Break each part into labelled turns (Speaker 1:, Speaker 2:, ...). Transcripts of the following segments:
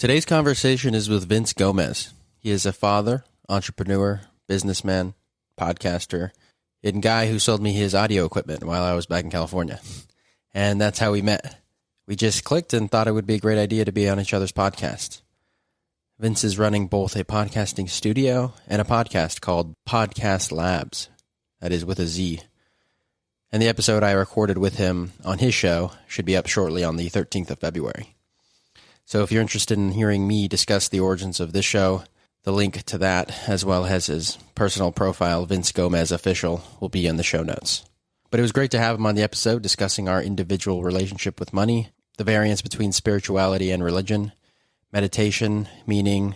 Speaker 1: Today's conversation is with Vince Gomez. He is a father, entrepreneur, businessman, podcaster, and guy who sold me his audio equipment while I was back in California. And that's how we met. We just clicked and thought it would be a great idea to be on each other's podcast. Vince is running both a podcasting studio and a podcast called Podcast Labs. That is with a Z. And the episode I recorded with him on his show should be up shortly on the 13th of February. So if you're interested in hearing me discuss the origins of this show, the link to that, as well as his personal profile, Vince Gomez Official, will be in the show notes. But it was great to have him on the episode discussing our individual relationship with money, the variance between spirituality and religion, meditation, meaning,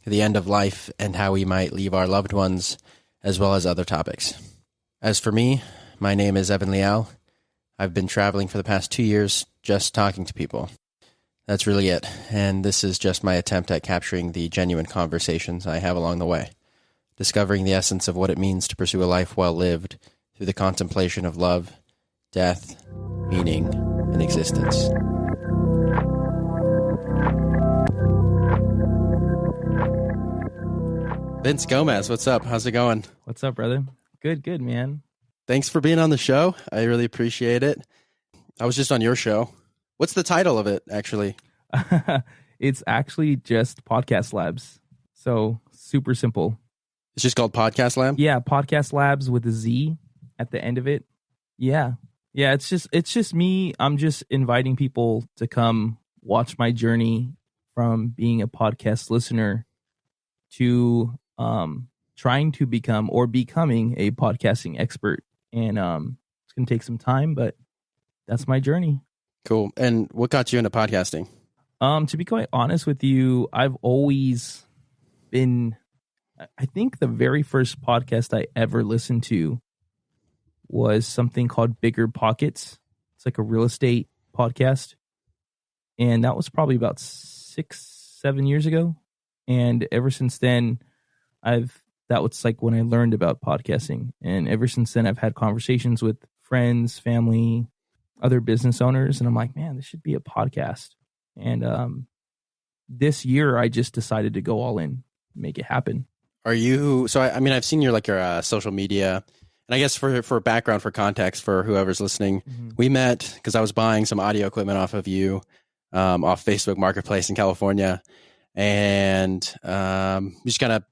Speaker 1: the end of life, and how we might leave our loved ones, as well as other topics. As for me, my name is Evan Liao. I've been traveling for the past 2 years just talking to people. That's really it, and this is just my attempt at capturing the genuine conversations I have along the way, discovering the essence of what it means to pursue a life well lived through the contemplation of love, death, meaning, and existence. Vince Gomez, what's up? How's it going?
Speaker 2: What's up, brother? Good, man.
Speaker 1: Thanks for being on the show. I really appreciate it. I was just on your show. What's the title of it, actually?
Speaker 2: It's actually just Podcast Labs. So super simple.
Speaker 1: It's just called Podcast Lab?
Speaker 2: Yeah, Podcast Labs with a Z at the end of it. Yeah. It's just me. I'm just inviting people to come watch my journey from being a podcast listener to trying to become or becoming a podcasting expert. And it's going to take some time, but that's my journey.
Speaker 1: Cool. And what got you into podcasting?
Speaker 2: To be quite honest with you, I've always been, I think the very first podcast I ever listened to was something called Bigger Pockets. It's like a real estate podcast. And that was probably about 6-7 years ago. And ever since then, that was like when I learned about podcasting. And ever since then, I've had conversations with friends, family, other business owners, and I'm like, man, this should be a podcast. And this year, I just decided to go all in, make it happen.
Speaker 1: Are you? So I mean, I've seen your social media, and I guess for background, for context, for whoever's listening, we met because I was buying some audio equipment off of you, off Facebook Marketplace in California, and you just kind of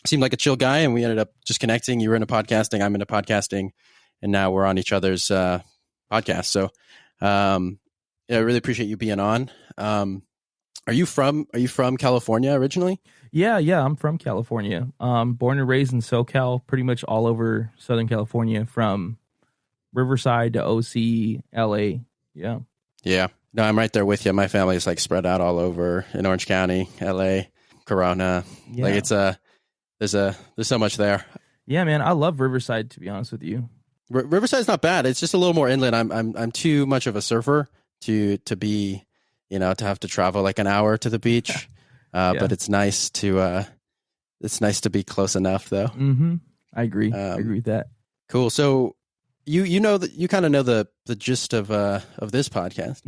Speaker 1: seemed like a chill guy, and we ended up just connecting. You were into podcasting, I'm into podcasting, and now we're on each other's podcast. So I really appreciate you being on. Are you from California originally?
Speaker 2: Yeah, I'm from California. Born and raised in SoCal, pretty much all over Southern California, from Riverside to OC, LA. Yeah.
Speaker 1: No, I'm right there with you. My family is like spread out all over in Orange County, LA, Corona.
Speaker 2: Yeah.
Speaker 1: Like it's there's so much there.
Speaker 2: Yeah, man, I love Riverside, to be honest with you.
Speaker 1: Riverside's not bad. It's just a little more inland. I'm too much of a surfer to be, to have to travel like an hour to the beach. But it's nice to be close enough though.
Speaker 2: Mm-hmm. I agree. I agree with that.
Speaker 1: Cool. So you know that you kind of know the gist of this podcast,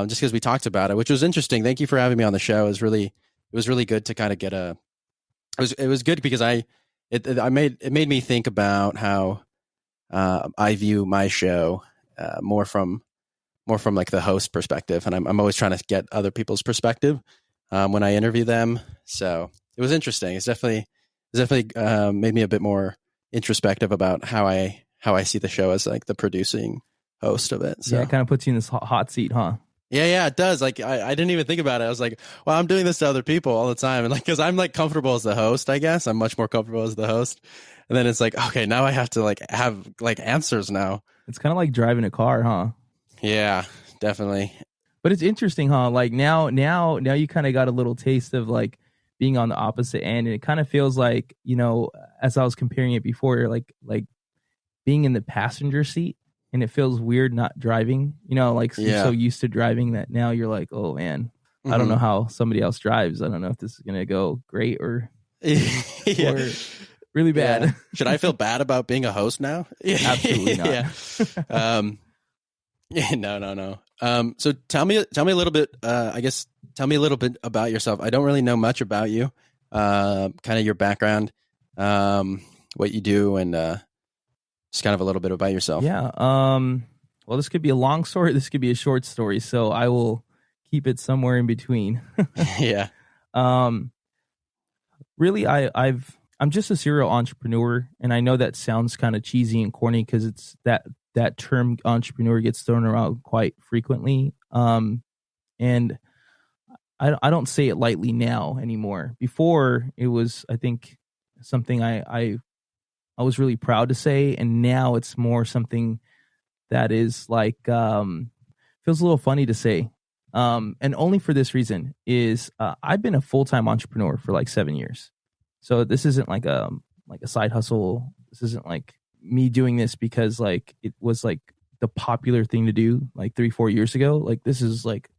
Speaker 1: just because we talked about it, which was interesting. Thank you for having me on the show. It was really good to kind of get it was good because it made me think about how I view my show more from like the host perspective, and I'm always trying to get other people's perspective when I interview them. So it was interesting. It's definitely made me a bit more introspective about how I see the show as like the producing host of it. So
Speaker 2: yeah, it kind of puts you in this hot seat, huh?
Speaker 1: Yeah, it does. Like I didn't even think about it. I was like, well, I'm doing this to other people all the time, and like because I'm like comfortable as the host, I guess I'm much more comfortable as the host. And then it's like, okay, now I have to like have like answers now.
Speaker 2: It's kind of like driving a car, huh?
Speaker 1: Yeah, definitely.
Speaker 2: But it's interesting, huh? Like now you kind of got a little taste of like being on the opposite end, and it kind of feels like, as I was comparing it before, like being in the passenger seat, and it feels weird not driving. You're so used to driving that now you're like, oh man, I don't know how somebody else drives. I don't know if this is gonna go great or or really bad.
Speaker 1: Yeah. Should I feel bad about being a host now?
Speaker 2: Absolutely not.
Speaker 1: Yeah, no. So tell me a little bit. Tell me a little bit about yourself. I don't really know much about you. Kind of your background, what you do, and just kind of a little bit about yourself.
Speaker 2: Yeah. Well, this could be a long story. This could be a short story. So I will keep it somewhere in between.
Speaker 1: Yeah.
Speaker 2: um, Really, I'm just a serial entrepreneur, and I know that sounds kind of cheesy and corny because it's that term entrepreneur gets thrown around quite frequently. And I don't say it lightly now anymore. Before it was, I think, something I was really proud to say, and now it's more something that is like feels a little funny to say. And only for this reason is I've been a full-time entrepreneur for like 7 years. So this isn't like a side hustle. This isn't like me doing this because like it was like the popular thing to do like 3-4 years ago. Like this is like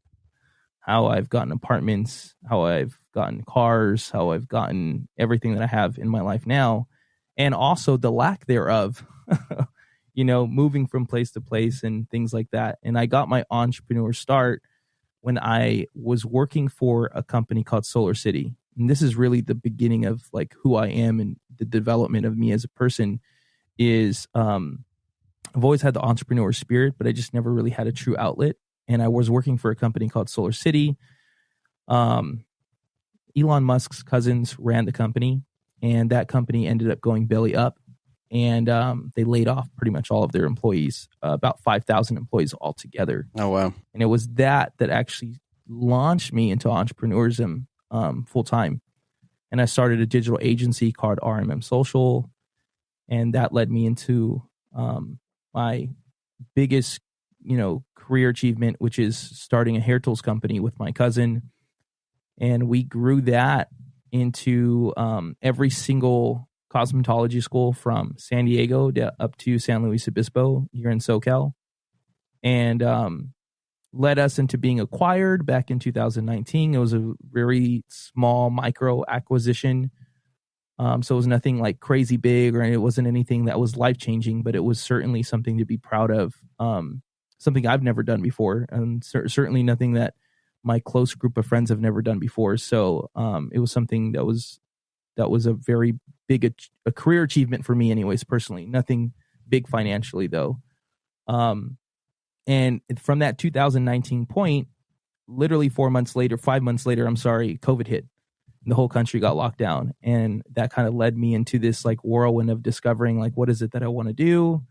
Speaker 2: how I've gotten apartments, how I've gotten cars, how I've gotten everything that I have in my life now, and also the lack thereof. Moving from place to place and things like that. And I got my entrepreneur start when I was working for a company called Solar City. And this is really the beginning of like who I am and the development of me as a person is I've always had the entrepreneur spirit, but I just never really had a true outlet. And I was working for a company called Solar City. Elon Musk's cousins ran the company, and that company ended up going belly up. And they laid off pretty much all of their employees, about 5,000 employees altogether.
Speaker 1: Oh, wow.
Speaker 2: And it was that actually launched me into entrepreneurism full time. And I started a digital agency called RMM Social. And that led me into my biggest, career achievement, which is starting a hair tools company with my cousin. And we grew that into every single cosmetology school from San Diego up to San Luis Obispo here in SoCal, and led us into being acquired back in 2019. It was a very small micro acquisition. So it was nothing like crazy big, or it wasn't anything that was life changing, but it was certainly something to be proud of. Something I've never done before, and certainly nothing that my close group of friends have never done before. So it was something that was a very big a career achievement for me anyways, personally. Nothing big financially though. And from that 2019 point, literally 5 months later, COVID hit. The whole country got locked down. And that kind of led me into this like whirlwind of discovering like, what is it that I want to do?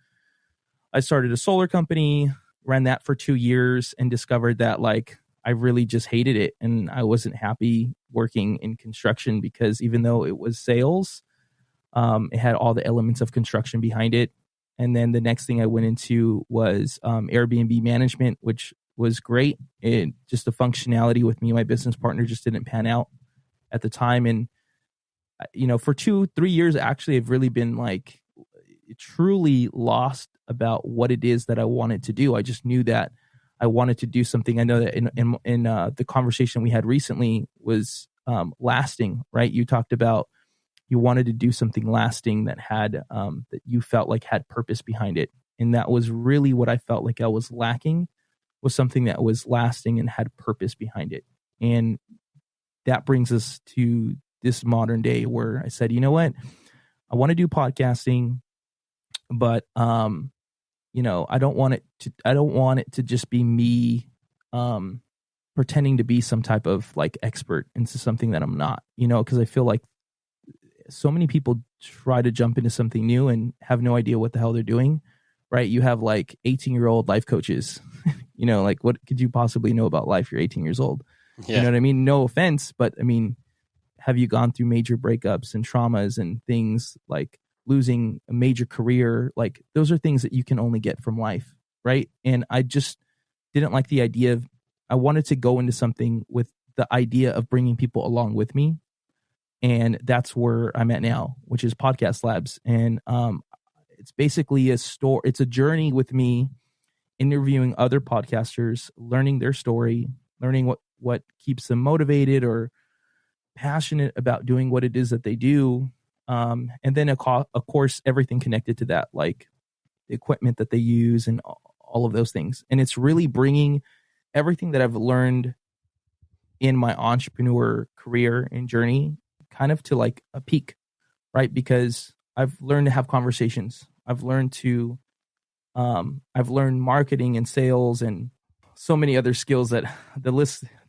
Speaker 2: I started a solar company, ran that for 2 years, and discovered that like I really just hated it. And I wasn't happy working in construction because even though it was sales, it had all the elements of construction behind it. And then the next thing I went into was Airbnb management, which was great. It just the functionality with me and my business partner just didn't pan out at the time. And, for 2-3 years, actually, I've really been like truly lost about what it is that I wanted to do. I just knew that I wanted to do something. I know that in the conversation we had recently was lasting, right? You talked about you wanted to do something lasting that had that you felt like had purpose behind it, and that was really what I felt like I was lacking, was something that was lasting and had purpose behind it. And that brings us to this modern day where I said, you know what, I want to do podcasting, but I don't want it to just be me pretending to be some type of like expert into something that I'm not, because I feel like so many people try to jump into something new and have no idea what the hell they're doing, right? You have like 18-year-old life coaches, like what could you possibly know about life? You're 18 years old. Yeah. You know what I mean? No offense, but I mean, have you gone through major breakups and traumas and things like losing a major career? Like those are things that you can only get from life, right? And I just didn't like the idea of, I wanted to go into something with the idea of bringing people along with me. And that's where I'm at now, which is Podcast Labs. And it's basically it's a journey with me interviewing other podcasters, learning their story, learning what keeps them motivated or passionate about doing what it is that they do. And then, of course, everything connected to that, like the equipment that they use and all of those things. And it's really bringing everything that I've learned in my entrepreneur career and journey kind of to like a peak, right? Because I've learned to have conversations. I've learned marketing and sales and so many other skills that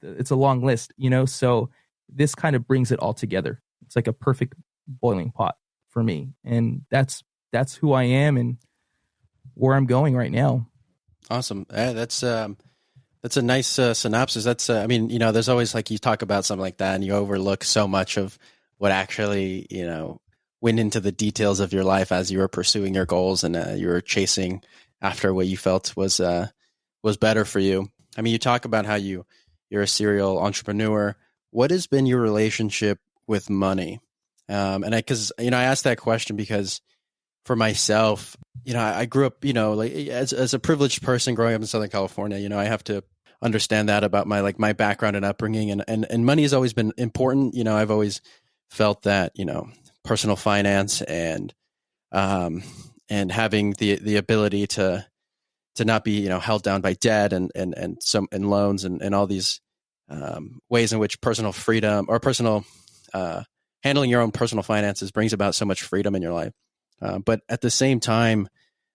Speaker 2: it's a long list, so this kind of brings it all together. It's like a perfect boiling pot for me. And that's who I am and where I'm going right now.
Speaker 1: Awesome. That's a nice synopsis. That's, there's always, like, you talk about something like that and you overlook so much of what actually, went into the details of your life as you were pursuing your goals and you were chasing after what you felt was better for you. I mean, you talk about how you're a serial entrepreneur. What has been your relationship with money? I asked that question because for myself, I grew up, like as a privileged person growing up in Southern California, I have to understand that about my background and upbringing, and money has always been important. I've always felt that, personal finance and having the ability to not be, held down by debt and loans and all these ways in which personal freedom or personal handling your own personal finances brings about so much freedom in your life. But at the same time,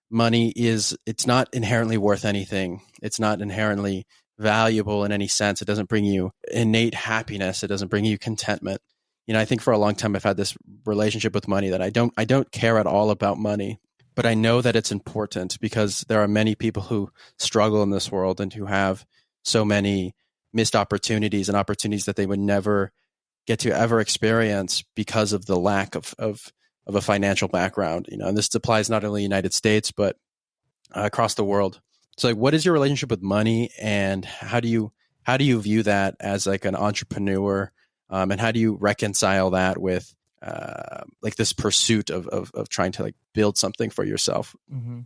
Speaker 1: money it's not inherently worth anything. It's not inherently valuable in any sense. It doesn't bring you innate happiness. It doesn't bring you contentment. I think for a long time I've had this relationship with money that I don't care at all about money, but I know that it's important because there are many people who struggle in this world and who have so many missed opportunities and opportunities that they would never get to ever experience because of the lack of a financial background. And this applies not only in the United States, but across the world. So, like, what is your relationship with money, and how do you view that as like an entrepreneur? And how do you reconcile that with like this pursuit of trying to like build something for yourself?
Speaker 2: Mm-hmm.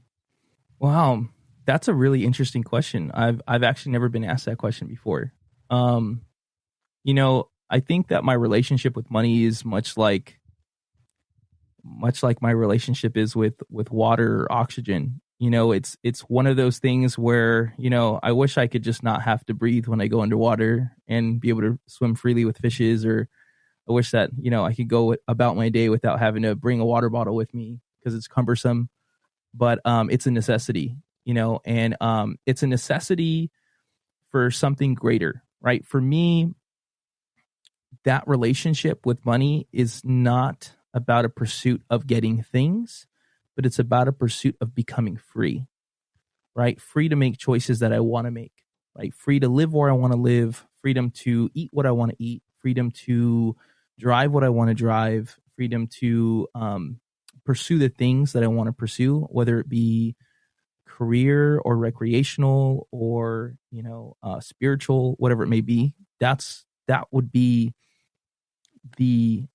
Speaker 2: Wow, that's a really interesting question. I've actually never been asked that question before. I think that my relationship with money is much like my relationship is with water or oxygen. It's one of those things where, I wish I could just not have to breathe when I go underwater and be able to swim freely with fishes, or I wish that, I could go about my day without having to bring a water bottle with me because it's cumbersome. But it's a necessity, and it's a necessity for something greater, right? For me, that relationship with money is not about a pursuit of getting things, but it's about a pursuit of becoming free, right? Free to make choices that I want to make, right? Free to live where I want to live, freedom to eat what I want to eat, freedom to drive what I want to drive, freedom to pursue the things that I want to pursue, whether it be career or recreational or, spiritual, whatever it may be. That would be the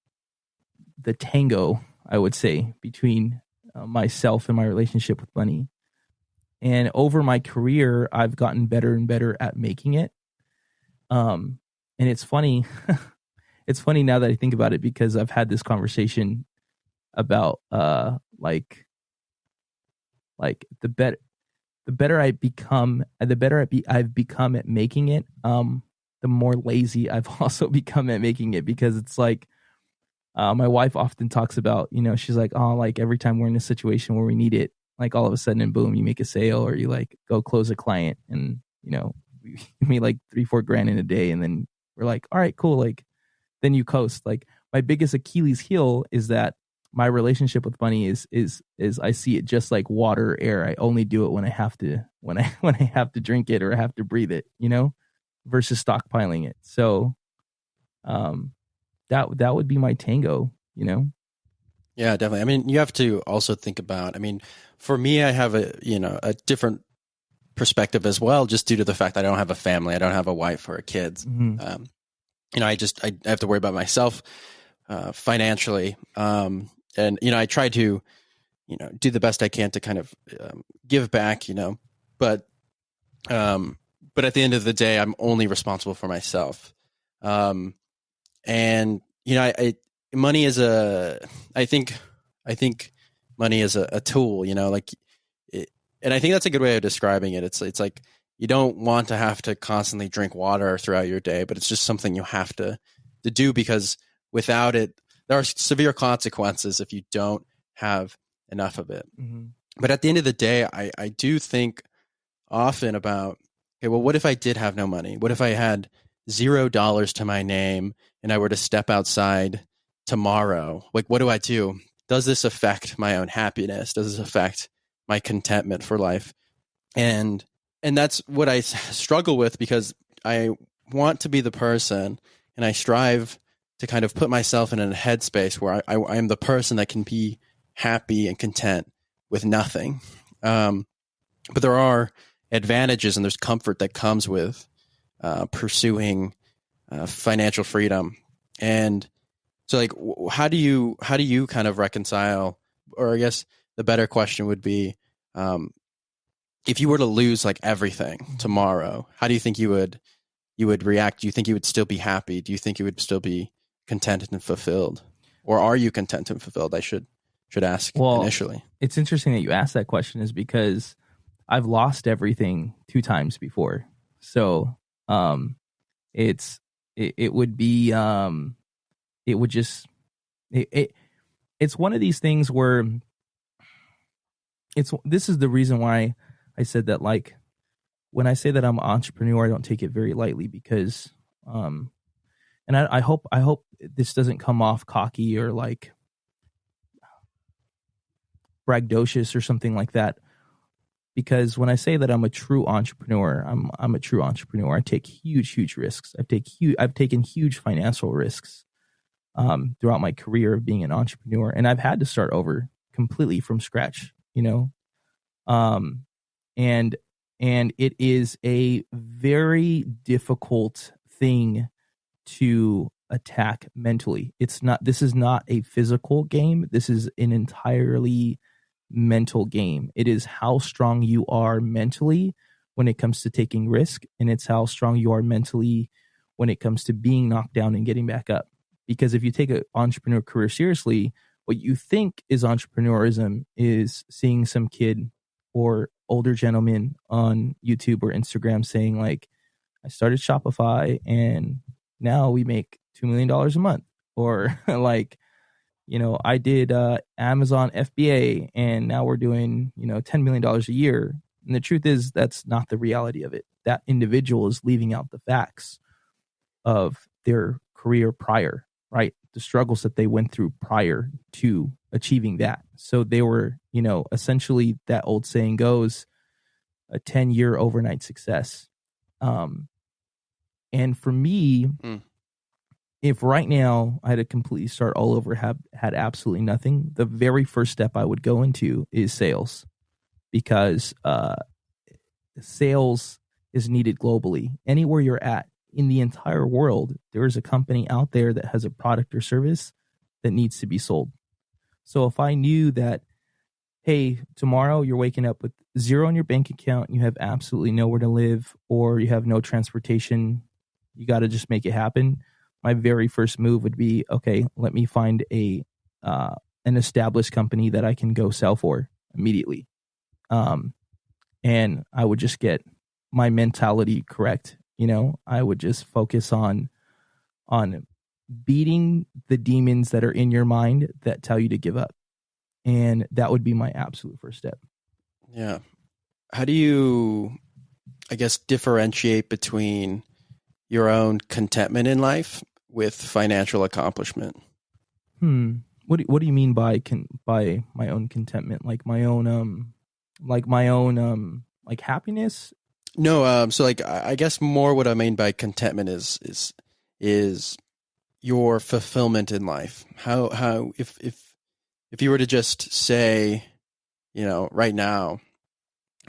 Speaker 2: tango, I would say, between myself and my relationship with money. And over my career, I've gotten better and better at making it. And it's funny. It's funny now that I think about it, because I've had this conversation about like the better I become, I've become at making it. The more lazy I've also become at making it, because it's like, my wife often talks about, she's like, oh, like every time we're in a situation where we need it, like all of a sudden, and boom, you make a sale or you like go close a client, and we made like $3-4 grand in a day, and then we're like, all right, cool, like then you coast. Like my biggest Achilles heel is that my relationship with money is I see it just like water, air. I only do it when I have to when I have to drink it or I have to breathe it, versus stockpiling it. So, that would be my tango,
Speaker 1: Yeah, definitely. I mean, you have to also think about, for me, I have a different perspective as well, just due to the fact that I don't have a family. I don't have a wife or kids.
Speaker 2: Mm-hmm.
Speaker 1: I have to worry about myself financially. And, I try to, do the best I can to kind of give back, but at the end of the day, I'm only responsible for myself. And money is I think money is a tool. Like And I think that's a good way of describing it. It's like you don't want to have to constantly drink water throughout your day, but it's just something you have to do, because without it, there are severe consequences if you don't have enough of it.
Speaker 2: Mm-hmm.
Speaker 1: But at the end of the day, I do think often about, okay, well, what if I did have no money? What if I had $0 to my name and I were to step outside tomorrow? Like, what do I do? Does this affect my own happiness? Does this affect my contentment for life? And that's what I struggle with, because I want to be the person, and I strive to kind of put myself in a headspace where I am the person that can be happy and content with nothing. But there are advantages and there's comfort that comes with pursuing financial freedom. And so, like, how do you kind of reconcile, or I guess the better question would be, if you were to lose like everything tomorrow, how do you think you would react? Do you think you would still be happy? Do you think you would still be contented and fulfilled? Or are you content and fulfilled? I should ask initially.
Speaker 2: It's interesting that you asked that question, is because I've lost everything 2 times before. So it's one of these things where this is the reason why I said that, like, when I say that I'm an entrepreneur, I don't take it very lightly, because and I hope this doesn't come off cocky or like braggadocious or something like that. Because when I say that I'm a true entrepreneur, I'm a true entrepreneur. I take huge risks. I've taken huge financial risks throughout my career of being an entrepreneur, and I've had to start over completely from scratch. And it is a very difficult thing to attack mentally. This is not a physical game. This is an entirely mental game. It is how strong you are mentally when it comes to taking risk, and it's how strong you are mentally when it comes to being knocked down and getting back up. Because if you take an entrepreneur career seriously, what you think is entrepreneurism is seeing some kid or older gentleman on YouTube or Instagram saying, like, I started Shopify and now we make $2 million a month. Or like, I did Amazon FBA and now we're doing, $10 million a year. And the truth is, that's not the reality of it. That individual is leaving out the facts of their career prior, right? The struggles that they went through prior to achieving that. So they were, essentially, that old saying goes, a 10-year overnight success. And for me, if right now I had to completely start all over, had absolutely nothing, the very first step I would go into is sales, because sales is needed globally. Anywhere you're at in the entire world, there is a company out there that has a product or service that needs to be sold. So if I knew that, hey, tomorrow you're waking up with $0 in your bank account, you have absolutely nowhere to live, or you have no transportation, you got to just make it happen. My very first move would be, okay, let me find an established company that I can go sell for immediately. And I would just get my mentality correct. I would just focus on beating the demons that are in your mind that tell you to give up. And that would be my absolute first step.
Speaker 1: Yeah. How do you, I guess, differentiate between your own contentment in life with financial accomplishment?
Speaker 2: What do you mean by my own contentment? Like my own like happiness?
Speaker 1: No, so like I guess more what I mean by contentment is your fulfillment in life. How if you were to just say, right now,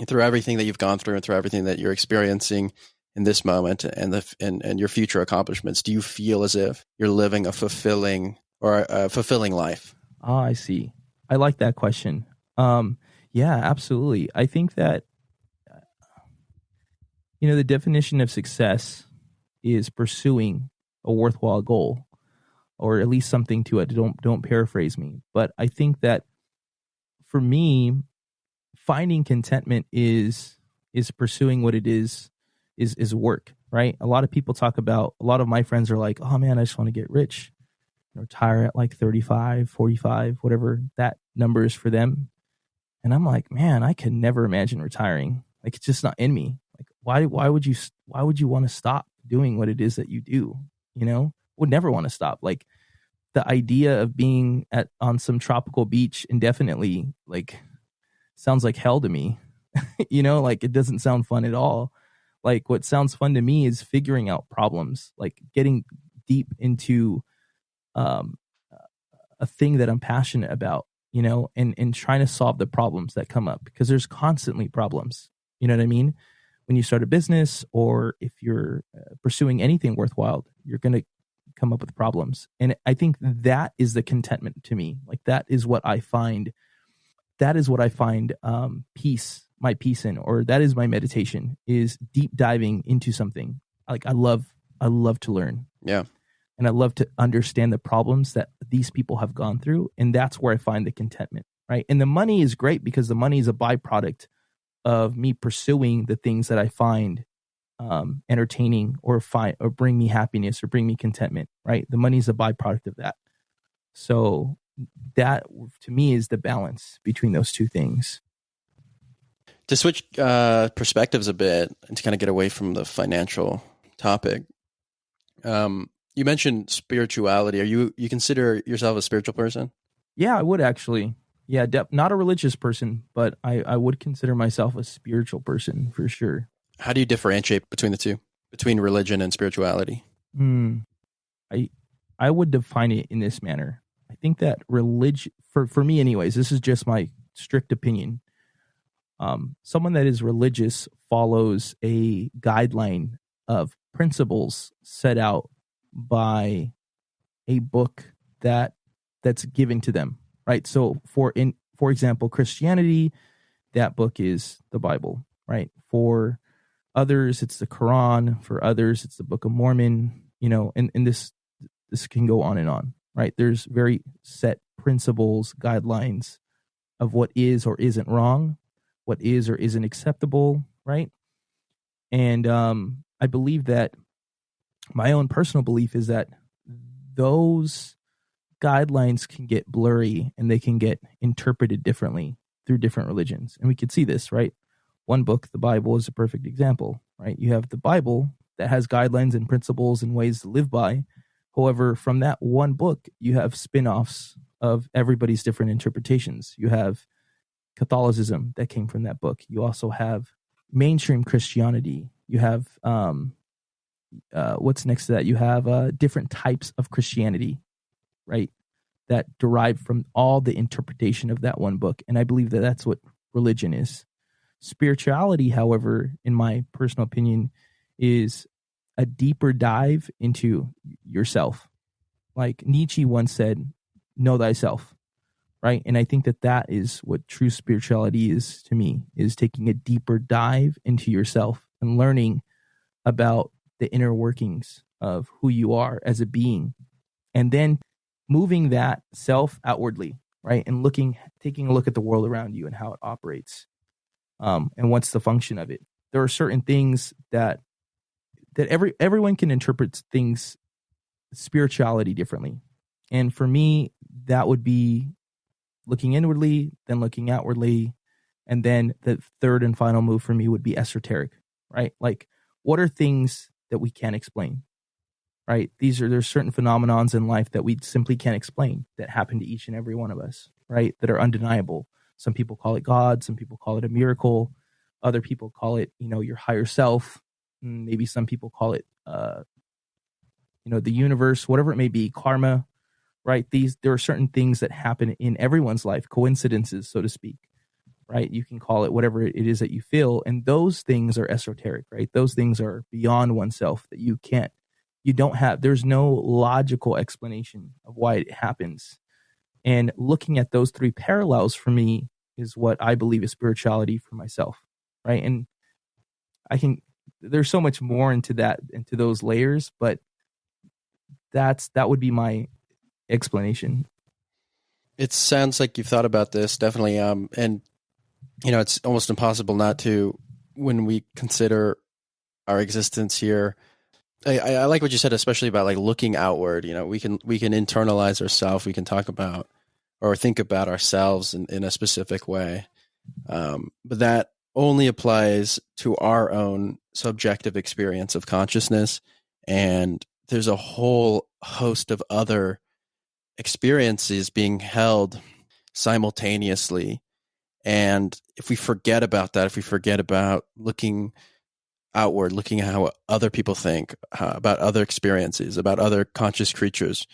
Speaker 1: through everything that you've gone through and through everything that you're experiencing in this moment and your future accomplishments, do you feel as if you're living a fulfilling life?
Speaker 2: Ah, I see. I like that question. Yeah, absolutely. I think that, the definition of success is pursuing a worthwhile goal, or at least something to it. Don't paraphrase me. But I think that for me, finding contentment is pursuing what it is work, right? A lot of my friends are like, oh man, I just want to get rich, retire at like 35, 45, whatever that number is for them. And I'm like, man, I could never imagine retiring. Like, it's just not in me. Like, why would you want to stop doing what it is that you do? Would never want to stop. Like, the idea of being on some tropical beach indefinitely, like, sounds like hell to me. Like, it doesn't sound fun at all. Like, what sounds fun to me is figuring out problems, like getting deep into a thing that I'm passionate about, and trying to solve the problems that come up, because there's constantly problems. You know what I mean? When you start a business, or if you're pursuing anything worthwhile, you're going to come up with problems. And I think that is the contentment to me. Like, that is what I find my peace in, or that is my meditation, is deep diving into something. Like, I love to learn.
Speaker 1: Yeah.
Speaker 2: And I love to understand the problems that these people have gone through. And that's where I find the contentment, right? And the money is great, because the money is a byproduct of me pursuing the things that I find entertaining, or bring me happiness, or bring me contentment, right? The money is a byproduct of that. So that, to me, is the balance between those two things.
Speaker 1: To switch perspectives a bit, and to kind of get away from the financial topic, you mentioned spirituality. You consider yourself a spiritual person?
Speaker 2: Yeah, I would actually. Yeah, not a religious person, but I would consider myself a spiritual person for sure.
Speaker 1: How do you differentiate between the two, between religion and spirituality?
Speaker 2: I would define it in this manner. I think that religion, for me anyways, this is just my strict opinion. Someone that is religious follows a guideline of principles set out by a book that's given to them, right? So for example, Christianity, that book is the Bible, right? For others, it's the Quran. For others, it's the Book of Mormon, and this can go on, right? There's very set principles, guidelines of what is or isn't wrong, what is or isn't acceptable, right? And I believe that my own personal belief is that those guidelines can get blurry, and they can get interpreted differently through different religions. And we could see this, right? One book, the Bible, is a perfect example, right? You have the Bible that has guidelines and principles and ways to live by. However, from that one book, you have spin-offs of everybody's different interpretations. You have Catholicism that came from that book. You also have mainstream Christianity. You have what's next to that? You have different types of Christianity, right? That derive from all the interpretation of that one book. And I believe that that's what religion is. Spirituality, however, in my personal opinion, is a deeper dive into yourself. Like Nietzsche once said, know thyself, right? And I think that that is what true spirituality is to me, is taking a deeper dive into yourself and learning about the inner workings of who you are as a being, and then moving that self outwardly, right? And taking a look at the world around you and how it operates, and what's the function of it. There are certain things that everyone can interpret things, spirituality, differently. And for me, that would be looking inwardly, then looking outwardly. And then the third and final move for me would be esoteric, right? Like, what are things that we can't explain, right? There's certain phenomenons in life that we simply can't explain, that happen to each and every one of us, right? That are undeniable. Some people call it God. Some people call it a miracle. Other people call it, your higher self. Maybe some people call it, the universe, whatever it may be, karma, right? There are certain things that happen in everyone's life, coincidences, so to speak, right? You can call it whatever it is that you feel. And those things are esoteric, right? Those things are beyond oneself, that there's no logical explanation of why it happens. And looking at those three parallels for me is what I believe is spirituality for myself, right? And there's so much more into those layers, but that would be my explanation.
Speaker 1: It sounds like you've thought about this, definitely. And it's almost impossible not to, when we consider our existence here. I like what you said, especially about like looking outward. We can internalize ourselves. We can talk about or think about ourselves in a specific way. But that only applies to our own subjective experience of consciousness. And there's a whole host of other experiences being held simultaneously. And if we forget about that, if we forget about looking outward, looking at how other people think, about other experiences, about other conscious creatures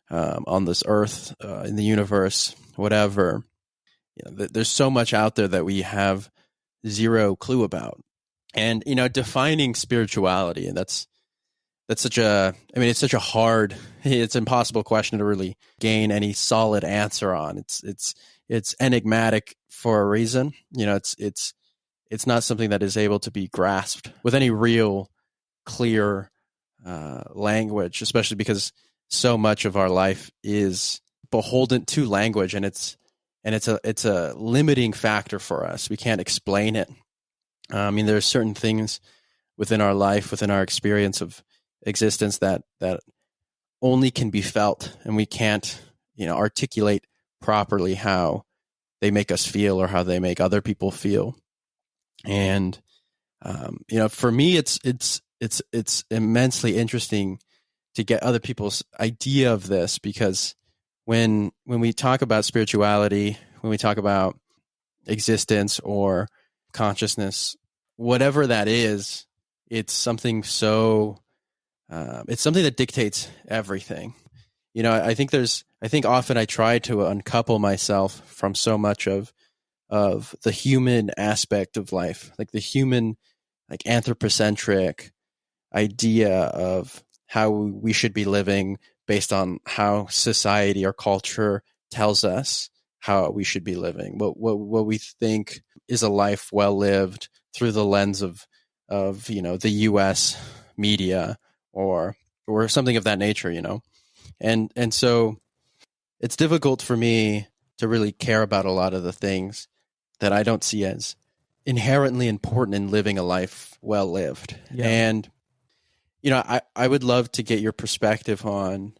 Speaker 1: on this earth, in the universe, whatever, there's so much out there that we have zero clue about. And defining spirituality, and that's such a, I mean, it's such a hard, it's an impossible question to really gain any solid answer on. It's enigmatic for a reason. It's not something that is able to be grasped with any real clear language, especially because so much of our life is beholden to language, and it's a limiting factor for us. We can't explain it. I mean, there are certain things within our life, within our experience of existence that only can be felt, and we can't, articulate properly how they make us feel or how they make other people feel. And for me, it's immensely interesting to get other people's idea of this, because when we talk about spirituality, when we talk about existence or consciousness, whatever that is, it's something so it's something that dictates everything. I think often I try to uncouple myself from so much of the human aspect of life, like the human, like anthropocentric idea of how we should be living based on how society or culture tells us how we should be living, what we think is a life well lived through the lens of the US media or something of that nature, and so it's difficult for me to really care about a lot of the things that I don't see as inherently important in living a life well lived.
Speaker 2: Yeah.
Speaker 1: And I would love to get your perspective on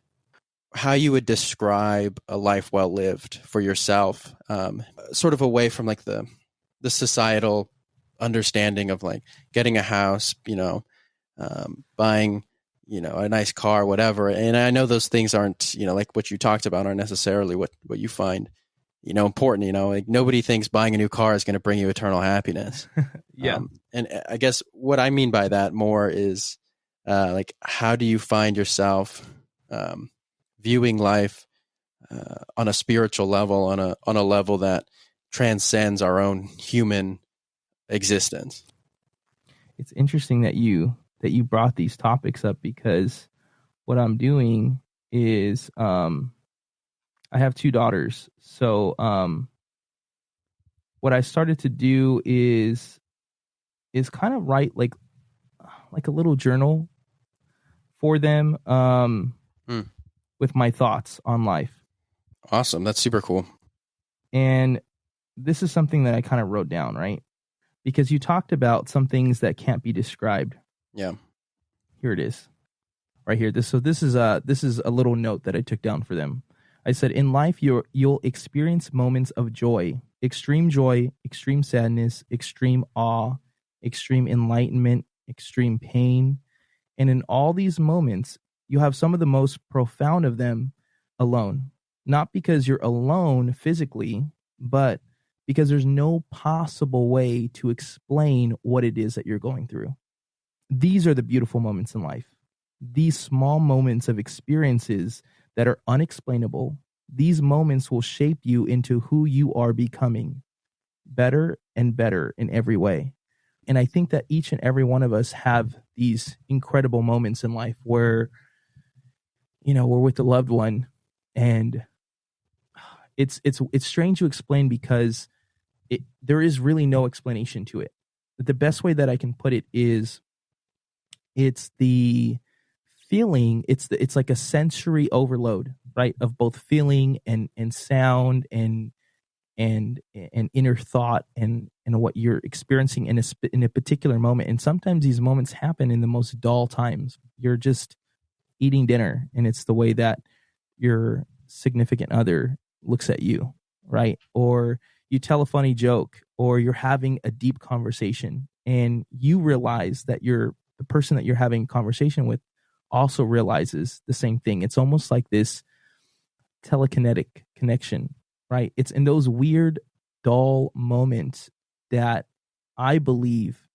Speaker 1: how you would describe a life well lived for yourself, sort of away from like the societal understanding of like getting a house, buying, a nice car, whatever. And I know those things aren't, like what you talked about, aren't necessarily what you find, important. Like nobody thinks buying a new car is going to bring you eternal happiness.
Speaker 2: Yeah.
Speaker 1: And I guess what I mean by that more is like, how do you find yourself viewing life on a spiritual level, on a level that transcends our own human existence?
Speaker 2: It's interesting that you brought these topics up, because what I'm doing is I have two daughters. So what I started to do is kind of write like a little journal for them with my thoughts on life.
Speaker 1: Awesome. That's super cool.
Speaker 2: And this is something that I kind of wrote down, right? Because you talked about some things that can't be described.
Speaker 1: Yeah.
Speaker 2: Here it is. Right here. This is a little note that I took down for them. I said, in life, you'll experience moments of joy, extreme sadness, extreme awe, extreme enlightenment, extreme pain. And in all these moments, you have some of the most profound of them alone. Not because you're alone physically, but because there's no possible way to explain what it is that you're going through. These are the beautiful moments in life. These small moments of experiences that are unexplainable, these moments will shape you into who you are becoming, better and better in every way. And I think that each and every one of us have these incredible moments in life where, we're with a loved one, and it's strange to explain, because there is really no explanation to it. But the best way that I can put it is, it's the feeling, it's like a sensory overload, right? Of both feeling and sound and and an inner thought and what you're experiencing in a particular moment. And sometimes these moments happen in the most dull times. You're just eating dinner, and it's the way that your significant other looks at you, right? Or you tell a funny joke, or you're having a deep conversation, and you realize that the person that you're having a conversation with also realizes the same thing. It's almost like this telekinetic connection, right? It's in those weird, dull moments that I believe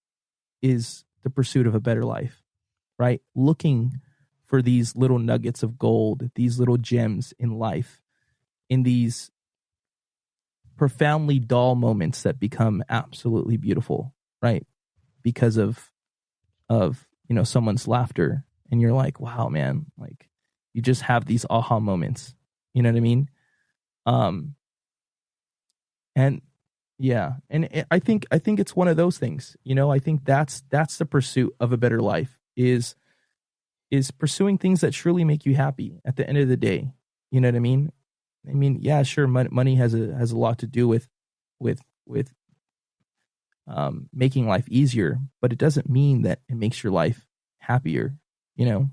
Speaker 2: is the pursuit of a better life, right? Looking for these little nuggets of gold, these little gems in life, in these profoundly dull moments that become absolutely beautiful, right? Because of someone's laughter, and you're like, wow, man, like you just have these aha moments. You know what I mean? And yeah, and I think it's one of those things. I think that's the pursuit of a better life is pursuing things that truly make you happy at the end of the day. You know what I mean? I mean, yeah, sure, money has a lot to do with making life easier, but it doesn't mean that it makes your life happier.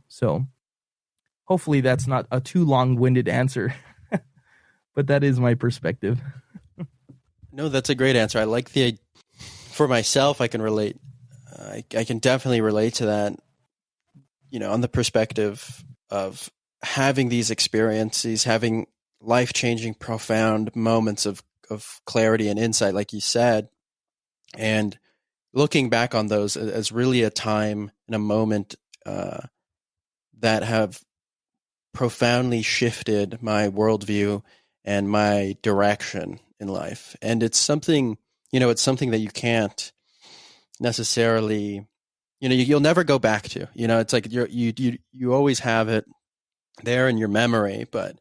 Speaker 2: So hopefully that's not a too long-winded answer, but that is my perspective.
Speaker 1: No, that's a great answer. I like for myself, I can relate. I can definitely relate to that, on the perspective of having these experiences, having life-changing, profound moments of clarity and insight, like you said, and looking back on those as really a time and a moment that have profoundly shifted my worldview and my direction in life. And it's something that you can't necessarily, you'll never go back to. It's like you always have it there in your memory, but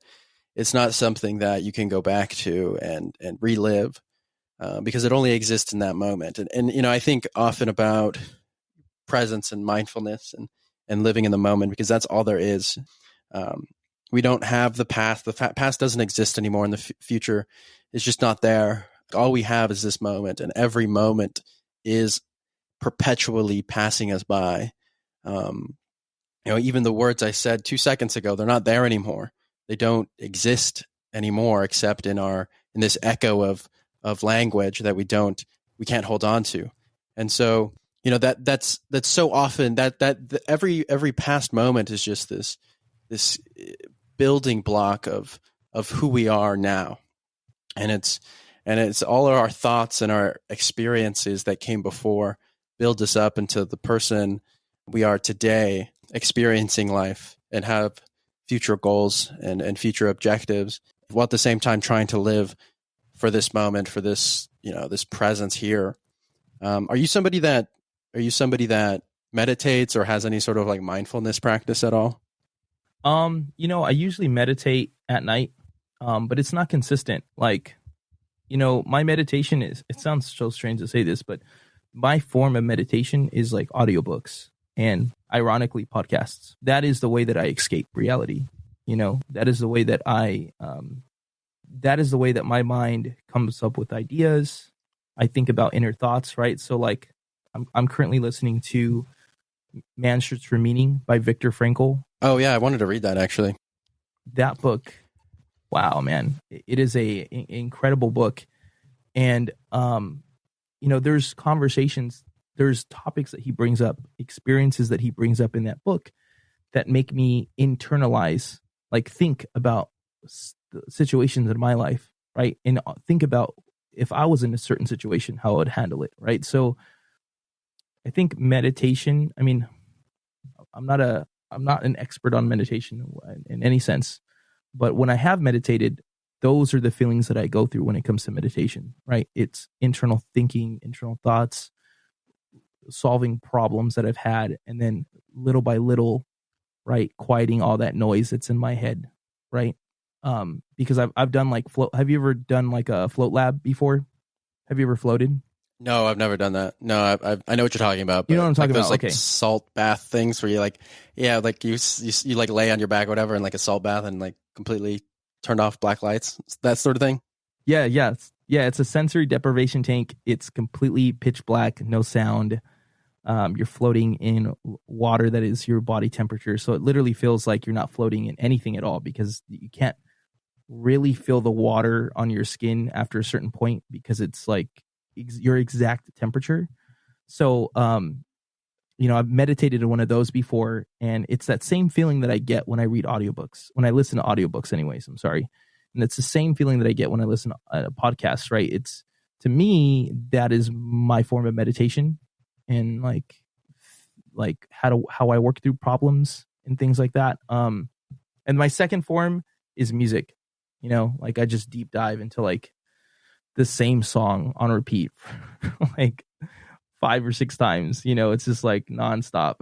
Speaker 1: it's not something that you can go back to and relive because it only exists in that moment. And I think often about presence and mindfulness and living in the moment, because that's all there is. We don't have the past. The past doesn't exist anymore, and the future is just not there. All we have is this moment, and every moment is perpetually passing us by. Even the words I said 2 seconds ago, they're not there anymore. They don't exist anymore, except in this echo of language that we can't hold on to. And so, that's so often that every past moment is just this building block of who we are now. And it's all of our thoughts and our experiences that came before build us up into the person we are today, experiencing life and have future goals and future objectives, while at the same time trying to live for this moment, for this, this presence here. Are you somebody that meditates or has any sort of like mindfulness practice at all?
Speaker 2: I usually meditate at night, but it's not consistent. Like, my meditation it sounds so strange to say this, but my form of meditation is like audiobooks and ironically podcasts. That is the way that I escape reality. That is the way that that is the way that my mind comes up with ideas. I think about inner thoughts, right? So like I'm currently listening to Man's Search for Meaning by Viktor Frankl.
Speaker 1: Oh yeah, I wanted to read that actually.
Speaker 2: That book, wow, man, it is a incredible book, and there's conversations, there's topics that he brings up, experiences that he brings up in that book that make me internalize, like think about situations in my life, right, and think about if I was in a certain situation, how I would handle it, right? So I think meditation. I mean, I'm not an expert on meditation in any sense, but when I have meditated, those are the feelings that I go through when it comes to meditation, right? It's internal thinking, internal thoughts, solving problems that I've had, and then little by little, right, quieting all that noise that's in my head, right? Because I've done like float. Have you ever done like a float lab before? Have you ever floated?
Speaker 1: No, I've never done that. No, I know what you're talking about.
Speaker 2: You know what I'm talking
Speaker 1: those,
Speaker 2: about?
Speaker 1: Like
Speaker 2: okay.
Speaker 1: Salt bath things where you like, yeah, like you like lay on your back, or whatever, in like a salt bath and like completely turned off black lights, that sort of thing.
Speaker 2: Yeah. Yeah, it's a sensory deprivation tank. It's completely pitch black, no sound. You're floating in water that is your body temperature. So it literally feels like you're not floating in anything at all because you can't really feel the water on your skin after a certain point because it's like your exact temperature. So, I've meditated in one of those before, and it's that same feeling that I get when I read audiobooks, when I listen to audiobooks anyways, I'm sorry. And it's the same feeling that I get when I listen to podcasts, right? It's, to me, that is my form of meditation, and like how I work through problems and things like that. And my second form is music. Like I just deep dive into like the same song on repeat for like 5 or 6 times. It's just like nonstop.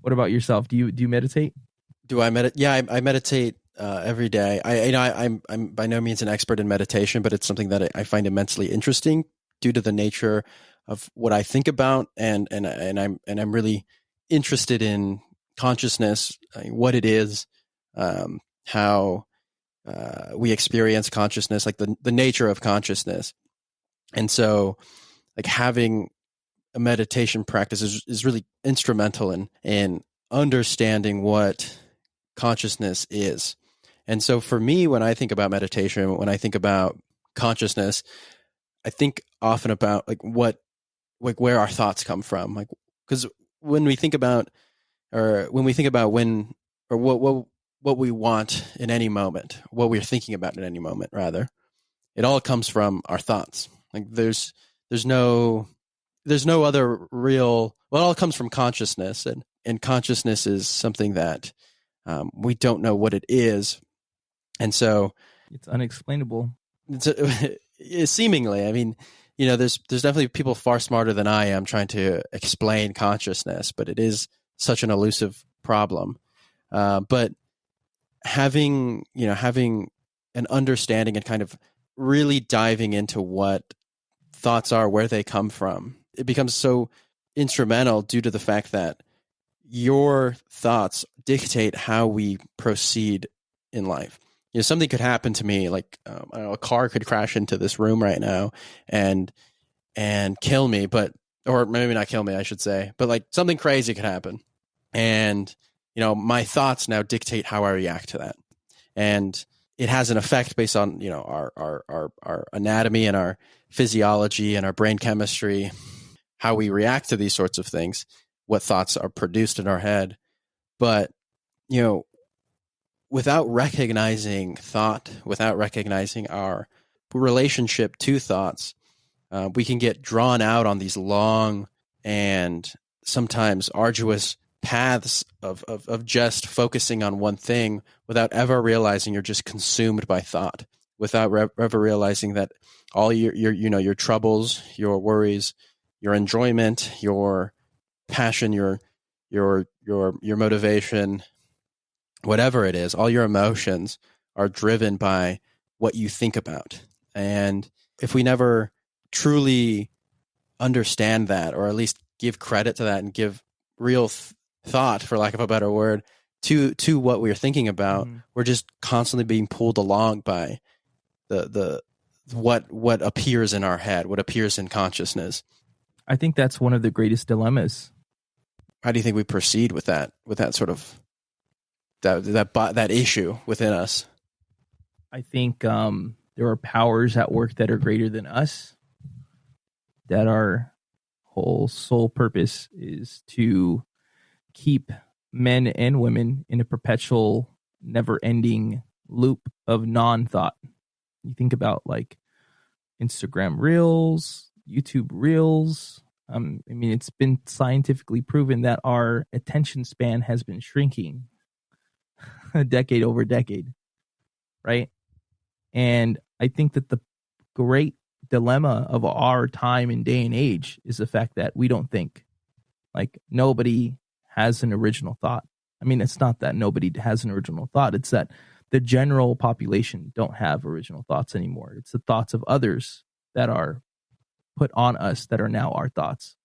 Speaker 2: What about yourself? Do you meditate?
Speaker 1: Do I meditate? Yeah, I meditate every day. I'm by no means an expert in meditation, but it's something that I find immensely interesting due to the nature of what I think about, and I'm really interested in consciousness, what it is, how we experience consciousness, like the nature of consciousness. And so like having a meditation practice is really instrumental in understanding what consciousness is. And so for me, when I think about meditation, when I think about consciousness, I think often about where our thoughts come from. Like, because when we think about what we want in any moment, what we're thinking about in any moment, rather, it all comes from our thoughts. Like there's no other real. Well, it all comes from consciousness, and consciousness is something that we don't know what it is, and so
Speaker 2: It's unexplainable.
Speaker 1: It's seemingly. I mean, there's definitely people far smarter than I am trying to explain consciousness, but it is such an elusive problem. But having an understanding and kind of really diving into what thoughts are, where they come from, it becomes so instrumental due to the fact that your thoughts dictate how we proceed in life. Something could happen to me, like I don't know, a car could crash into this room right now and kill me, or maybe not kill me, I should say, but like something crazy could happen, and my thoughts now dictate how I react to that, and it has an effect based on our anatomy and our physiology and our brain chemistry, how we react to these sorts of things, what thoughts are produced in our head. But without recognizing thought, without recognizing our relationship to thoughts, we can get drawn out on these long and sometimes arduous paths of just focusing on one thing without ever realizing you're just consumed by thought, without ever realizing that all your troubles, your worries, your enjoyment, your passion, your motivation, whatever it is, all your emotions are driven by what you think about. And if we never truly understand that, or at least give credit to that and give real thought, for lack of a better word, to what we're thinking about, we're just constantly being pulled along by the what appears in our head, what appears in consciousness.
Speaker 2: I think that's one of the greatest dilemmas.
Speaker 1: How do you think we proceed with that sort of that issue within us?
Speaker 2: I think there are powers at work that are greater than us, that our whole sole purpose is to keep men and women in a perpetual, never-ending loop of non-thought. You think about like Instagram Reels, YouTube Reels. I mean, it's been scientifically proven that our attention span has been shrinking decade over decade, right? And I think that the great dilemma of our time and day and age is the fact that we don't think. Like, nobody has an original thought. I mean, it's not that nobody has an original thought. It's that the general population don't have original thoughts anymore. It's the thoughts of others that are put on us that are now our thoughts,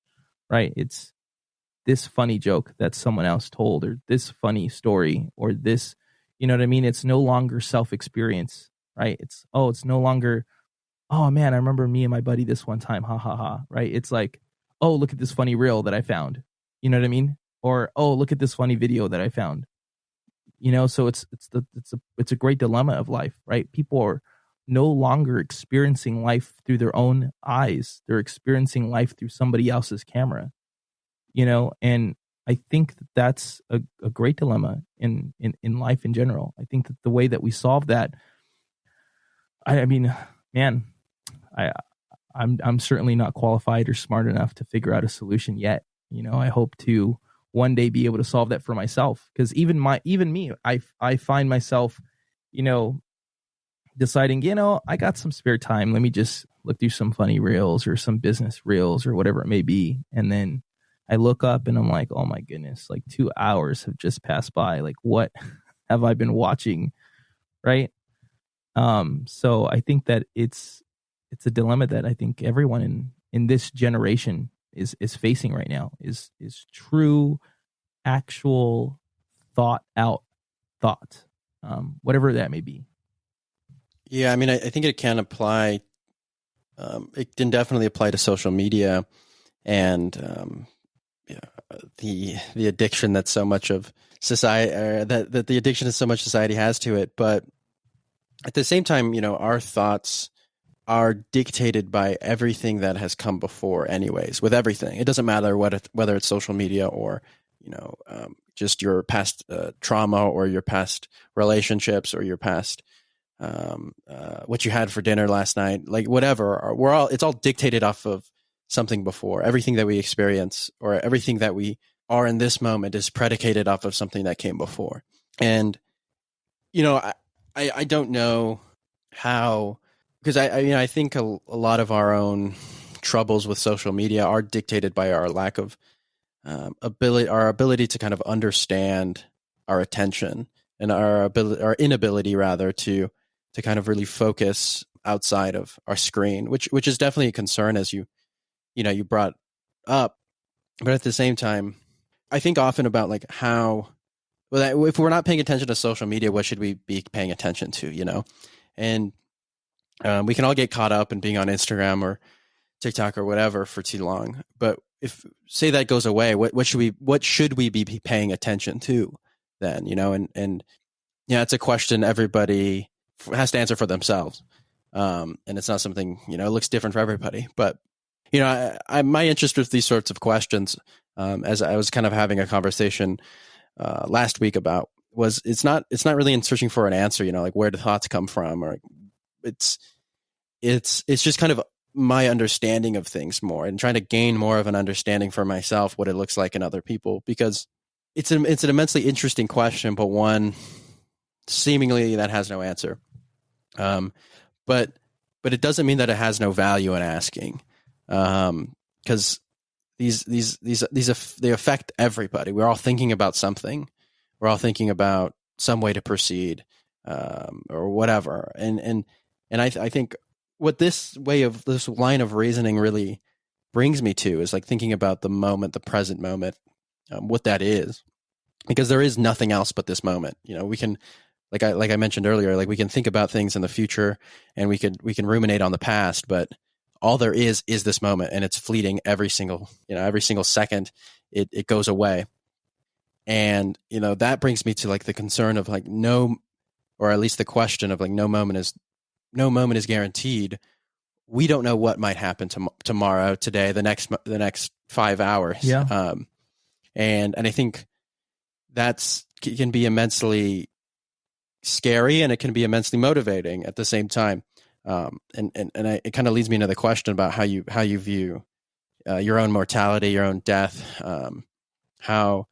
Speaker 2: right? It's this funny joke that someone else told, or this funny story, or this, you know what I mean? It's no longer self-experience, right? It's no longer oh man, I remember me and my buddy this one time, ha ha ha, right? It's like, oh, look at this funny reel that I found. You know what I mean? Or, oh, look at this funny video that I found. So it's a great dilemma of life, right? People are no longer experiencing life through their own eyes. They're experiencing life through somebody else's camera, and I think that that's a great dilemma in life in general. I think that the way that we solve that, I mean, man, I I'm certainly not qualified or smart enough to figure out a solution yet. I hope to one day be able to solve that for myself, because even me, I find myself, deciding, I got some spare time. Let me just look through some funny reels or some business reels or whatever it may be. And then I look up and I'm like, oh my goodness, like 2 hours have just passed by. Like, what have I been watching? Right. So I think that it's a dilemma that I think everyone in this generation is facing right now, is true, actual, thought out thought, whatever that may be.
Speaker 1: Yeah, I mean, I think it can apply. It can definitely apply to social media and the addiction that so much of society, that the addiction that so much society has to it. But at the same time, our thoughts are dictated by everything that has come before. Anyways, with everything, it doesn't matter whether it's social media or just your past trauma or your past relationships or your past what you had for dinner last night, like whatever. It's all dictated off of something before. Everything that we experience or everything that we are in this moment is predicated off of something that came before. And I don't know how, because I think a lot of our own troubles with social media are dictated by our lack of ability to kind of understand our attention and our inability rather to kind of really focus outside of our screen, which is definitely a concern, as you brought up. But at the same time, I think often about like how, well, if we're not paying attention to social media, what should we be paying attention to, and we can all get caught up in being on Instagram or TikTok or whatever for too long. But if, say, that goes away, what should we be paying attention to then, and it's a question everybody has to answer for themselves. And it's not something, it looks different for everybody, but my interest with these sorts of questions, as I was kind of having a conversation last week about, was it's not really in searching for an answer, like where do thoughts come from, or it's just kind of my understanding of things more and trying to gain more of an understanding for myself, what it looks like in other people, because it's an immensely interesting question, but one seemingly that has no answer. But it doesn't mean that it has no value in asking, because they affect everybody. We're all thinking about something. We're all thinking about some way to proceed, or whatever. And I think what this line of reasoning really brings me to is like thinking about the moment, the present moment, what that is, because there is nothing else but this moment. We can, like I mentioned earlier, like we can think about things in the future and we can ruminate on the past, but all there is this moment, and it's fleeting. Every single second it goes away. And, that brings me to like the concern of like no, or at least the question of like no moment is guaranteed. We don't know what might happen tomorrow, today, the next 5 hours.
Speaker 2: Yeah.
Speaker 1: And I think can be immensely scary, and it can be immensely motivating at the same time. It kind of leads me into the question about how you view your own mortality, your own death, how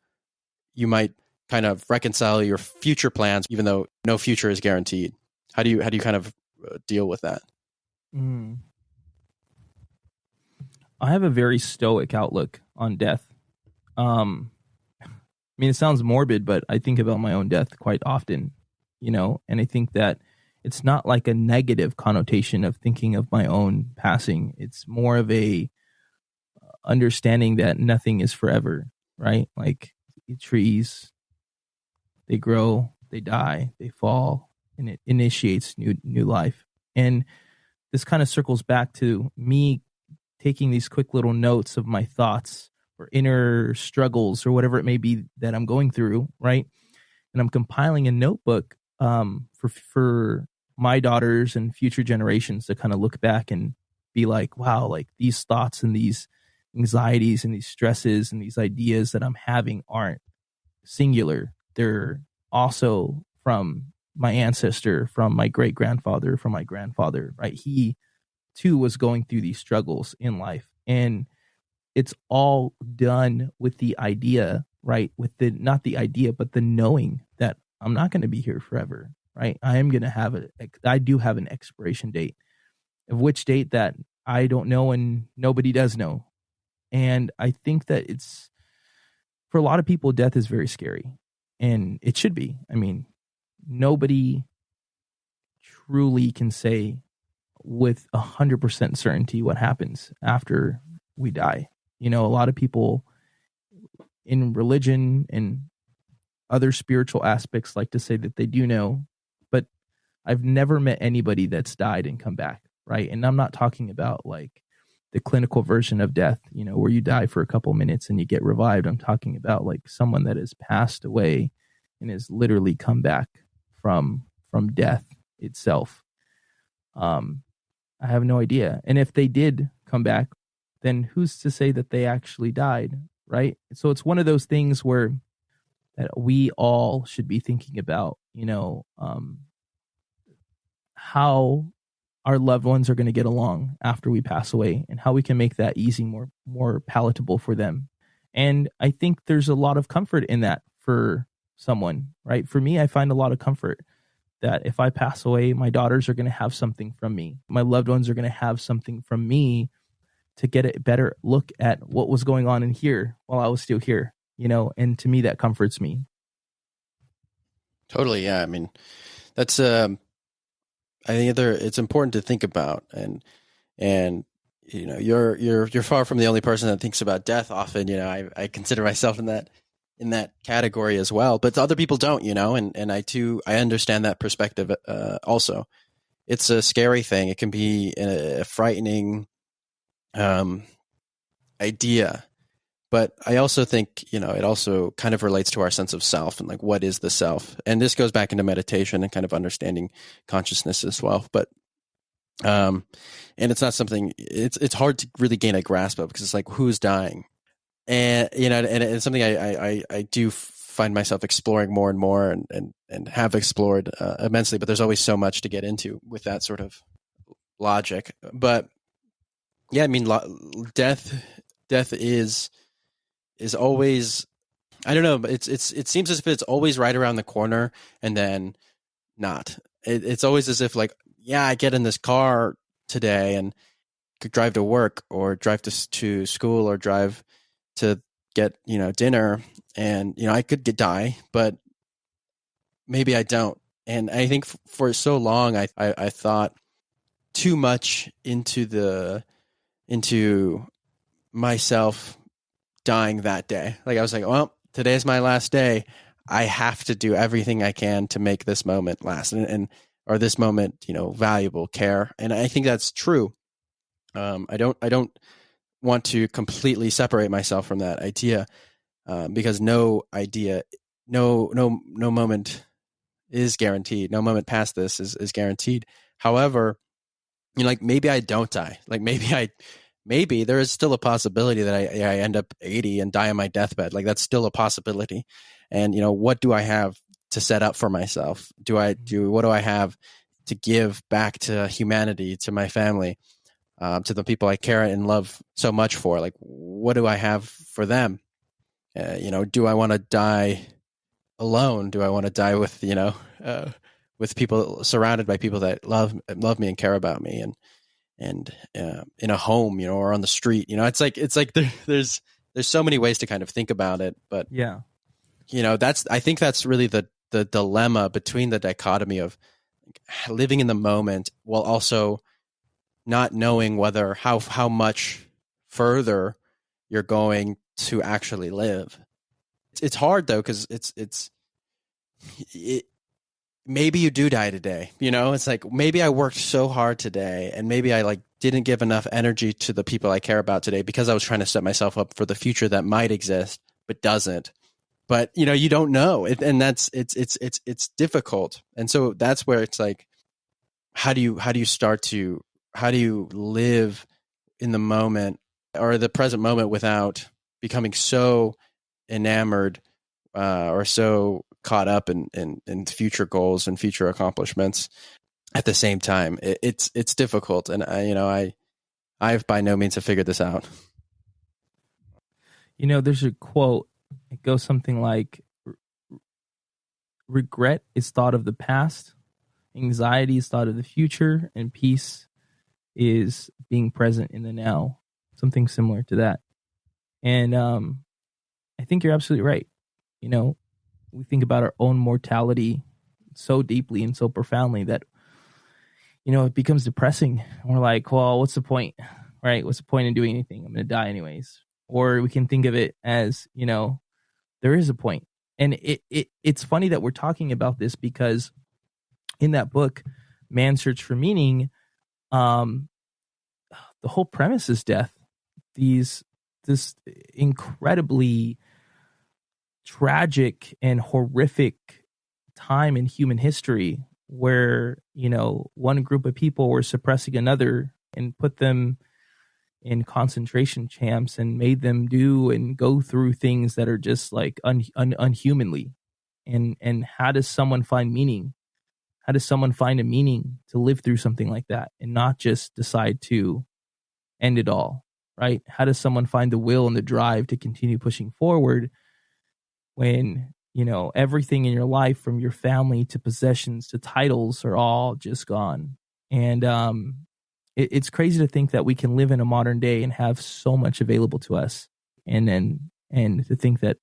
Speaker 1: you might kind of reconcile your future plans, even though no future is guaranteed. How do you kind of deal with that?
Speaker 2: I have a very stoic outlook on death. I mean, it sounds morbid, but I think about my own death quite often, and I think that it's not like a negative connotation of thinking of my own passing. It's more of a understanding that nothing is forever, right? Like trees, they grow, they die, they fall, and it initiates new life. And this kind of circles back to me taking these quick little notes of my thoughts or inner struggles or whatever it may be that I'm going through, right? And I'm compiling a notebook for my daughters and future generations to kind of look back and be like, wow, like these thoughts and these anxieties and these stresses and these ideas that I'm having aren't singular. They're also from my ancestor, from my great grandfather, from my grandfather, right? He too was going through these struggles in life. And it's all done with the idea, right? With the, not the idea, but the knowing that I'm not going to be here forever, right? I am going to have I do have an expiration date, of which date that I don't know and nobody does know. And I think that it's, for a lot of people, death is very scary, and it should be. I mean, nobody truly can say with 100% certainty what happens after we die. You know, a lot of people in religion and other spiritual aspects like to say that they do know, but I've never met anybody that's died and come back, right? And I'm not talking about like the clinical version of death, you know, where you die for a couple minutes and you get revived. I'm talking about like someone that has passed away and has literally come back from death itself. I have no idea. And if they did come back, then who's to say that they actually died, right? So it's one of those things where that we all should be thinking about, you know, how our loved ones are going to get along after we pass away and how we can make that easy, more palatable for them. And I think there's a lot of comfort in that for someone, right? For me, I find a lot of comfort that if I pass away, my daughters are going to have something from me. My loved ones are going to have something from me to get a better look at what was going on in here while I was still here, you know, and to me that comforts me.
Speaker 1: Totally. Yeah. I mean, that's, I think it's important to think about, and you know, you're far from the only person that thinks about death often. You know, I consider myself in that category as well, but other people don't, you know, and I understand that perspective. Also, it's a scary thing. It can be a frightening, idea, but I also think, you know, it also kind of relates to our sense of self and like, what is the self? And this goes back into meditation and kind of understanding consciousness as well. But, and it's not something, it's hard to really gain a grasp of, because it's like, who's dying? And, you know, and it's something I do find myself exploring more and more, and have explored immensely, but there's always so much to get into with that sort of logic. But yeah, I mean, death is always, I don't know, but it seems as if it's always right around the corner, and then not. It's always as if like, yeah, I get in this car today and could drive to work, or drive to school, or drive to get, you know, dinner, and, you know, I could die, but maybe I don't. And I think for so long I thought too much into myself dying that day. Like, I was like, well, today's my last day. I have to do everything I can to make this moment last, and or this moment, you know, valuable, care. And I think that's true. I don't want to completely separate myself from that idea, because no moment is guaranteed. No moment past this is guaranteed. However, you know, like, maybe I don't die. Like, maybe there is still a possibility that I end up 80 and die on my deathbed. Like, that's still a possibility. And, you know, what do I have to set up for myself? What do I have to give back to humanity, to my family, to the people I care and love so much for? Like, what do I have for them? You know, do I want to die alone? Do I want to die with, you know, with people, surrounded by people that love me and care about me, and in a home, you know, or on the street? You know, it's like there's so many ways to kind of think about it. But
Speaker 2: Yeah,
Speaker 1: you know, I think that's really the dilemma between the dichotomy of living in the moment while also not knowing how much further you're going to actually live. It's hard though, because maybe you do die today. It's like, maybe I worked so hard today, and maybe I didn't give enough energy to the people I care about today because I was trying to set myself up for the future that might exist but doesn't. But you don't know, and it's difficult. And so that's where it's like, how do you live in the moment, or the present moment, without becoming so enamored or so caught up in future goals and future accomplishments at the same time. It's difficult, and I've by no means have figured this out.
Speaker 2: There's a quote. It goes something like, regret is thought of the past, anxiety is thought of the future, and peace is being present in the now. Something similar to that. And I think you're absolutely right. We think about our own mortality so deeply and so profoundly that, it becomes depressing. We're like, well, what's the point, right? What's the point in doing anything? I'm going to die anyways. Or we can think of it as, there is a point. And it's funny that we're talking about this, because in that book, Man's Search for Meaning, the whole premise is death. This incredibly tragic and horrific time in human history where, one group of people were suppressing another and put them in concentration camps and made them do and go through things that are just like unhumanly. And how does someone find meaning? How does someone find a meaning to live through something like that and not just decide to end it all, right? How does someone find the will and the drive to continue pushing forward when, everything in your life, from your family to possessions to titles, are all just gone? And it's crazy to think that we can live in a modern day and have so much available to us, and to think that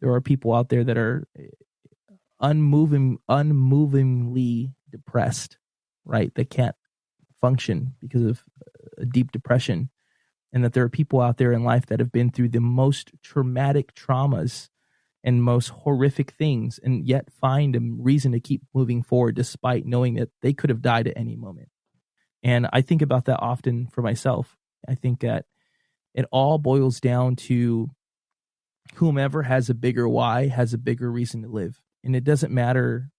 Speaker 2: there are people out there that are unmovingly depressed, right? That can't function because of a deep depression, and that there are people out there in life that have been through the most traumatic traumas and most horrific things, and yet find a reason to keep moving forward despite knowing that they could have died at any moment. And I think about that often for myself. I think that it all boils down to whomever has a bigger why has a bigger reason to live. And it doesn't matter.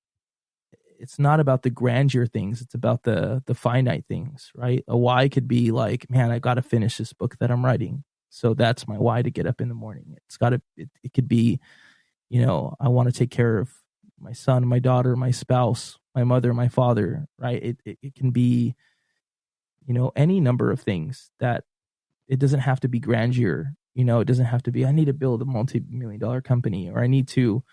Speaker 2: It's not about the grandeur things. It's about the finite things, right? A why could be like, man, I got to finish this book that I'm writing. So that's my why to get up in the morning. It could be, I want to take care of my son, my daughter, my spouse, my mother, my father, right? It can be, any number of things. That it doesn't have to be grandeur. It doesn't have to be, I need to build a multi-million-dollar company, or I need to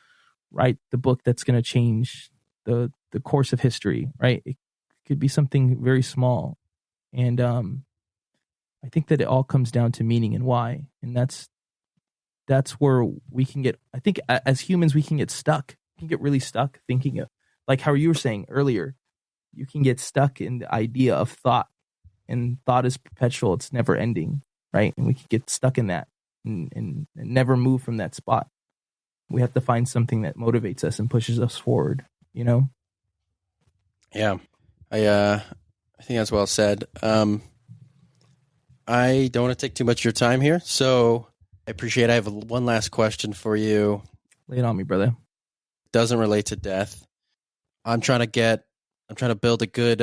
Speaker 2: write the book that's going to change the course of history, right? It could be something very small. And I think that it all comes down to meaning and why. And that's where we can get, I think as humans, we can get stuck. We can get really stuck thinking of, like how you were saying earlier, you can get stuck in the idea of thought, and thought is perpetual. It's never ending, right? And we can get stuck in that and never move from that spot. We have to find something that motivates us and pushes us forward, Yeah.
Speaker 1: I think that's well said. I don't want to take too much of your time here, so I appreciate it. I have one last question for you.
Speaker 2: Lay it on me, brother.
Speaker 1: Doesn't relate to death. I'm trying to build a good,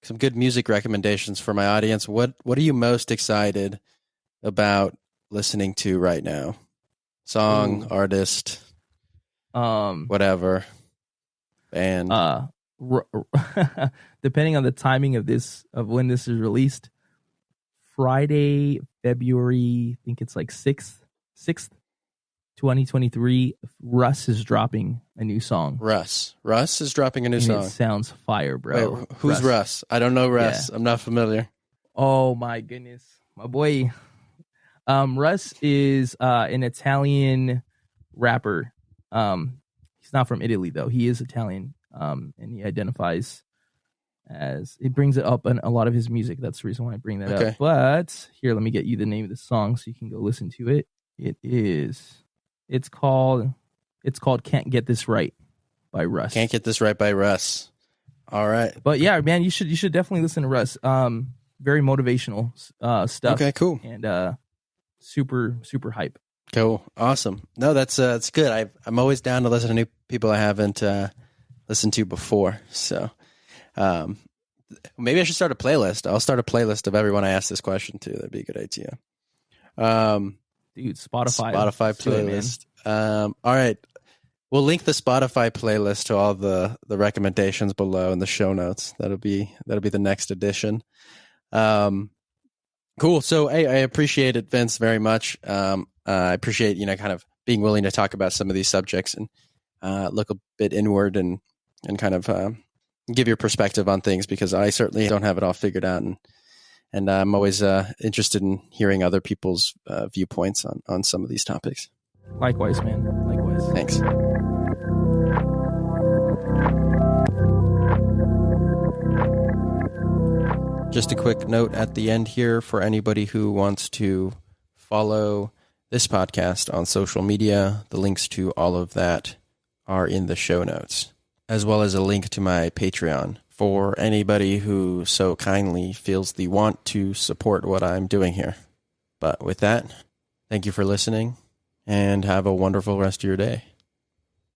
Speaker 1: some good music recommendations for my audience. What are you most excited about listening to right now? Song, artist, whatever, band.
Speaker 2: Depending on the timing of when this is released, Friday, February, I think it's like 6th, 2023, Russ is dropping a new song.
Speaker 1: Russ is dropping a new song.
Speaker 2: It sounds fire, bro.
Speaker 1: Wait, who's Russ? I don't know Russ. Yeah. I'm not familiar.
Speaker 2: Oh my goodness, my boy. Russ is an Italian rapper. He's not from Italy though. He is Italian. And he identifies as, it brings it up in a lot of his music. That's the reason why I bring that up. But here, let me get you the name of the song so you can go listen to it. It's called Can't Get This Right. by Russ.
Speaker 1: Can't Get This Right by Russ. All right.
Speaker 2: But yeah, man, you should definitely listen to Russ. Very motivational stuff.
Speaker 1: Okay, cool.
Speaker 2: And super hype.
Speaker 1: Cool. Awesome. No, that's good. I'm always down to listen to new people I haven't listened to before. So maybe I should start a playlist. I'll start a playlist of everyone I ask this question to. That'd be a good idea.
Speaker 2: Dude, Spotify
Speaker 1: playlist. All right. We'll link the Spotify playlist to all the recommendations below in the show notes. That'll be the next edition. Cool. So, hey, I appreciate it, Vince, very much. I appreciate, kind of being willing to talk about some of these subjects and look a bit inward and kind of give your perspective on things, because I certainly don't have it all figured out. And I'm always interested in hearing other people's viewpoints on some of these topics.
Speaker 2: Likewise, man. Likewise.
Speaker 1: Thanks. Just a quick note at the end here for anybody who wants to follow this podcast on social media. The links to all of that are in the show notes, as well as a link to my Patreon for anybody who so kindly feels the want to support what I'm doing here. But with that, thank you for listening and have a wonderful rest of your day.